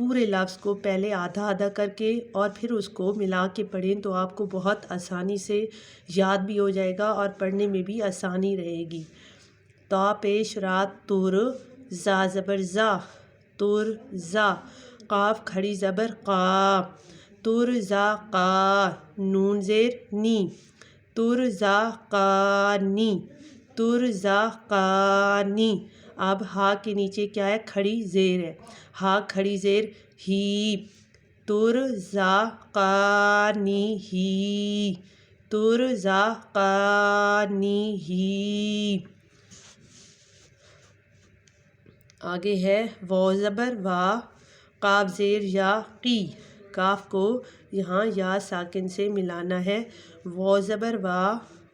پورے لفظ کو پہلے آدھا آدھا کر کے اور پھر اس کو ملا کے پڑھیں تو آپ کو بہت آسانی سے یاد بھی ہو جائے گا اور پڑھنے میں بھی آسانی رہے گی۔ تا پیش رات تر، زا زبر زا، تر زا، قاف کھڑی زبر قا، تر زا قا، نون زیر نی، تر زا قا نی، تر زا قا نی۔ اب ہا کے نیچے کیا ہے؟ کھڑی زیر ہے، ہا کھڑی زیر ہی، تر زا قا نی ہی، تر زا قا نی ہی۔ آگے ہے واو زبر وا، قاف زیر یا قی، کاف کو یہاں یا ساکن سے ملانا ہے، واو زبر وا،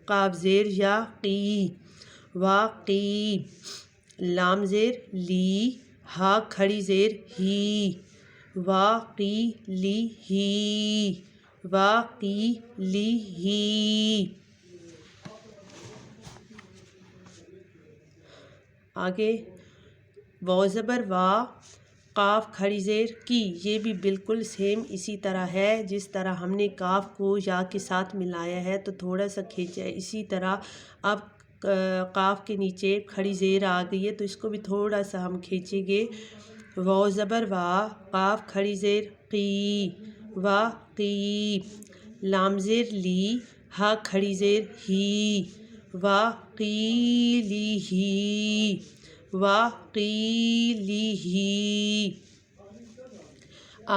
قاف زیر یا قی، واقی، لام زیر لی، ہا کھڑی زیر ہی، واقی لی ہی، واقی لی ہی۔ آگے واو زبر وا، قاف کھڑی زیر کی، یہ بھی بالکل سیم اسی طرح ہے جس طرح ہم نے کاف کو یا کے ساتھ ملایا ہے تو تھوڑا سا کھینچا ہے، اسی طرح اب قاف کے نیچے کھڑی زیر آ گئی ہے تو اس کو بھی تھوڑا سا ہم کھینچیں گے۔ واو زبر وا، قاف کھڑی زیر قی، واقی، لام زیر لی، ہا کھڑی زیر ہی، واقیلی ہی، واقیلی ہی۔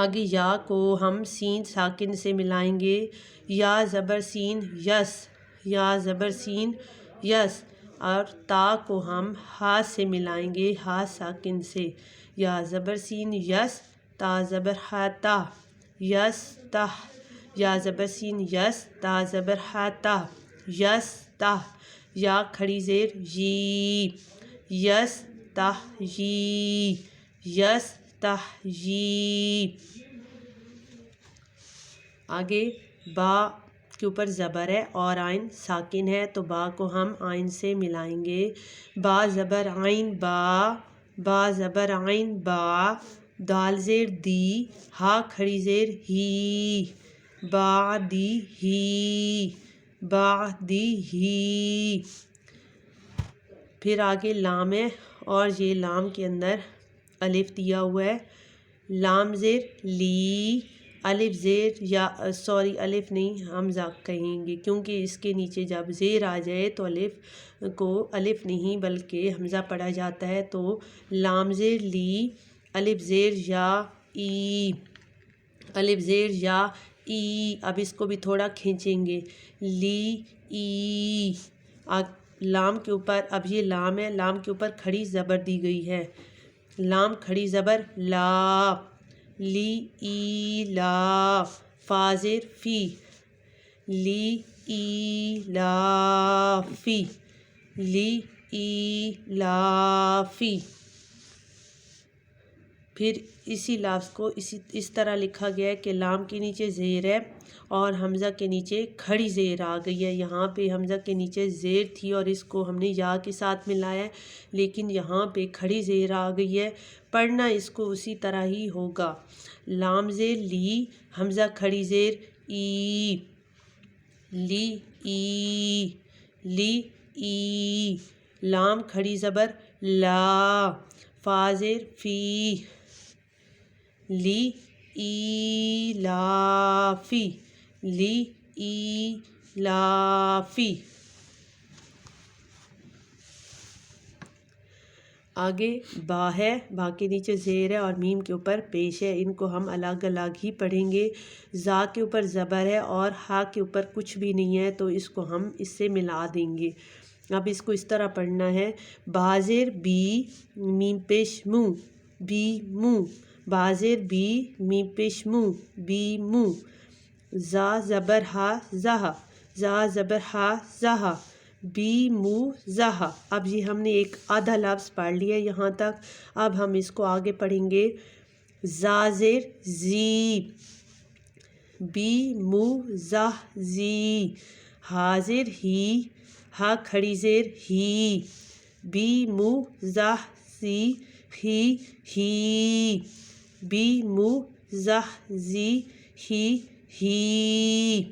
آگے یا کو ہم سین ساکن سے ملائیں گے، یا زبر سین یس، یا زبر سین یس، اور تا کو ہم ہا سے ملائیں گے، ہا ساکن سے، یا زبر سین یس، تا زبر ہا تا، یس تا، یا زبر سین یس، تا زبر ہا تا، یس تا، یا کھڑی زیر یی، یس تا یی، یس تا یی۔ آگے با کے اوپر زبر ہے اور آئین ساکن ہے تو با کو ہم آئین سے ملائیں گے، با زبر عین با، با زبر عین با، دال زیر دی، ہا کھڑی زیر ہی، بعدی ہی، بعدی ہی۔ پھر آگے لام ہے اور یہ لام کے اندر الف دیا ہوا ہے، لام زیر لی، الف زیر یا الف نہیں حمزہ کہیں گے کیونکہ اس کے نیچے جب زیر آ جائے تو الف کو الف نہیں بلکہ حمزہ پڑھا جاتا ہے، تو لام زیر لی، الف زیر یا ای، الف زیر یا ای، اب اس کو بھی تھوڑا کھینچیں گے، لی ای، لام کے اوپر اب یہ لام ہے، لام کے اوپر کھڑی زبر دی گئی ہے، لام کھڑی زبر لا، لی ای لا، فا زیر فی، لی ای لا فی، لی ای لا فی۔ پھر اسی لفظ کو اس طرح لکھا گیا ہے کہ لام کے نیچے زیر ہے اور حمزہ کے نیچے کھڑی زیر آ گئی ہے، یہاں پہ حمزہ کے نیچے زیر تھی اور اس کو ہم نے یا کے ساتھ ملایا ہے لیکن یہاں پہ کھڑی زیر آ گئی ہے، پڑھنا اس کو اسی طرح ہی ہوگا، لام زیر لی، حمزہ کھڑی زیر ای، لی ای، لی ای، لام کھڑی زبر لا، فا زیر فی، لی ای لا فی، لی ای لا فی۔ آگے با ہے، با کے نیچے زیر ہے اور میم کے اوپر پیش ہے، ان کو ہم الگ الگ ہی پڑھیں گے، زا کے اوپر زبر ہے اور ہا کے اوپر کچھ بھی نہیں ہے تو اس کو ہم اس سے ملا دیں گے۔ اب اس کو اس طرح پڑھنا ہے، با زیر بی، میم پیش مو، بی مو، با زیر بی، میم پیش مو، بی مو، زا زبر ہا زہا، زا زبر ہا زہا، بی مو زہا۔ اب یہ ہم نے ایک آدھا لفظ پڑھ لیا یہاں تک، اب ہم اس کو آگے پڑھیں گے، زا زیر زی، بی مو زہ زی، ہا زیر ہی، ہا کھڑی زیر ہی، بی مو زہ زی، ہی ہی، بی مو زہ زی ہی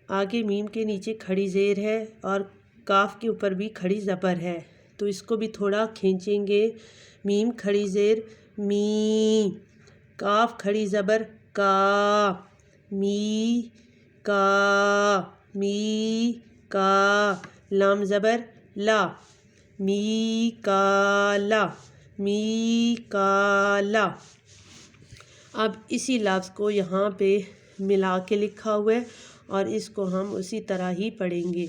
آگے میم کے نیچے کھڑی زیر ہے اور کاف کے اوپر بھی کھڑی زبر ہے، تو اس کو بھی تھوڑا کھینچیں گے۔ میم کھڑی زیر می، کاف کھڑی زبر کا، می کا، لام زبر لا، می کا لا۔ اب اسی لفظ کو یہاں پہ ملا کے لکھا ہوا ہے اور اس کو ہم اسی طرح ہی پڑھیں گے۔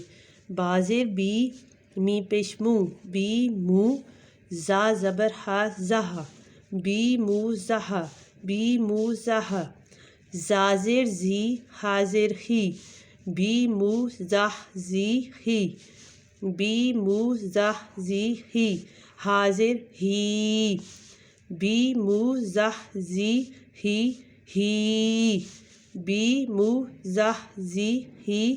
با زیر بی، می پیش مو، بی مو، زا زبر ہا زہ، بی مو زہ، بی مو زہ، زا زیر زی، ہا زیر ہی، بی مو زہ زی ہی، بی مو زہ زی ہی، ہا زیر ہی، بی مو زہ زی ہی، بی مو زہ زی ہی۔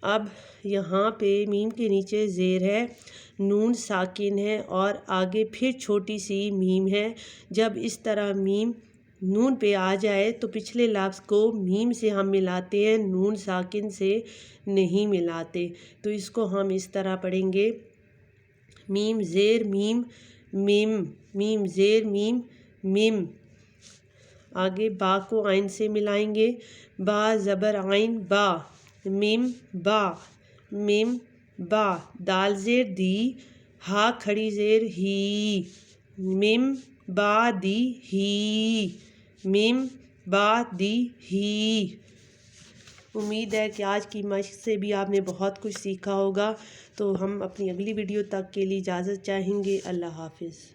اب یہاں پہ میم کے نیچے زیر ہے، نون ساکن ہے اور آگے پھر چھوٹی سی میم ہے۔ جب اس طرح میم نون پہ آ جائے تو پچھلے لفظ کو میم سے ہم ملاتے ہیں، نون ساکن سے نہیں ملاتے، تو اس کو ہم اس طرح پڑھیں گے، میم زیر میم مم، میم زیر میم مم۔ آگے با کو عین سے ملائیں گے، با زبر عین با، مم با، دال زیر دی، ہا کھڑی زیر ہی، مم با دی ہی۔ امید ہے کہ آج کی مشق سے بھی آپ نے بہت کچھ سیکھا ہوگا، تو ہم اپنی اگلی ویڈیو تک کے لیے اجازت چاہیں گے۔ اللہ حافظ۔